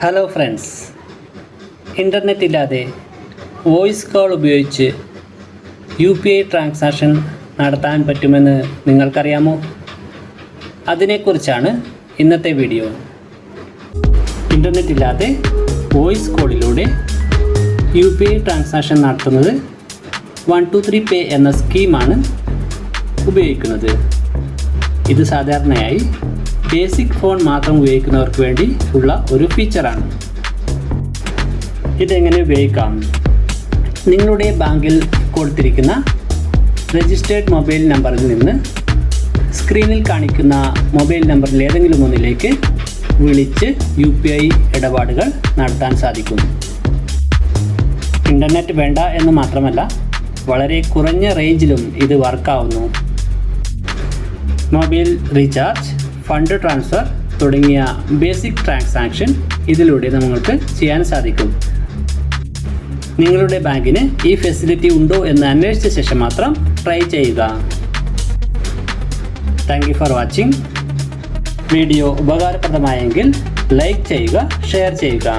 Hello friends, internet ഇല്ലാതെ voice call ഉപയോഗിച്ച് UPI transaction നടത്താൻ പറ്റുമെന്ന് നിങ്ങൾക്കറിയാമോ? അതിനെക്കുറിച്ചാണ് ഇന്നത്തെ വീഡിയോ. ഇൻ്റർനെറ്റ് ഇല്ലാതെ വോയിസ് കോളിലൂടെ UPI ട്രാൻസാക്ഷൻ നടത്തുന്നത് 123 പേ എന്ന സ്കീമാണ് ഉപയോഗിക്കുന്നത്. ഇത് സാധാരണയായി ബേസിക് ഫോൺ മാത്രം ഉപയോഗിക്കുന്നവർക്ക് വേണ്ടി ഉള്ള ഒരു ഫീച്ചറാണ്. ഇതെങ്ങനെ ഉപയോഗിക്കാം? നിങ്ങളുടെ ബാങ്കിൽ കൊടുത്തിരിക്കുന്ന രജിസ്റ്റേർഡ് മൊബൈൽ നമ്പറിൽ നിന്ന് സ്ക്രീനിൽ കാണിക്കുന്ന മൊബൈൽ നമ്പറിൽ ഏതെങ്കിലും ഒന്നിലേക്ക് വിളിച്ച് UPI ഇടപാടുകൾ നടത്താൻ സാധിക്കും. ഇൻ്റർനെറ്റ് വേണ്ട എന്ന് മാത്രമല്ല, വളരെ കുറഞ്ഞ റേഞ്ചിലും ഇത് വർക്കാവുന്നു. മൊബൈൽ റീചാർജ്, ഫണ്ട് ട്രാൻസ്ഫർ തുടങ്ങിയ ബേസിക് ട്രാൻസാക്ഷൻ ഇതിലൂടെ നിങ്ങൾക്ക് ചെയ്യാൻ സാധിക്കും. നിങ്ങളുടെ ബാങ്കിന് ഈ ഫെസിലിറ്റി ഉണ്ടോ എന്ന് അന്വേഷിച്ച ശേഷം മാത്രം ട്രൈ ചെയ്യുക. Thank you for watching. Video ഉപകാരപ്രദമായെങ്കിൽ ലൈക്ക് ചെയ്യുക, ഷെയർ ചെയ്യുക.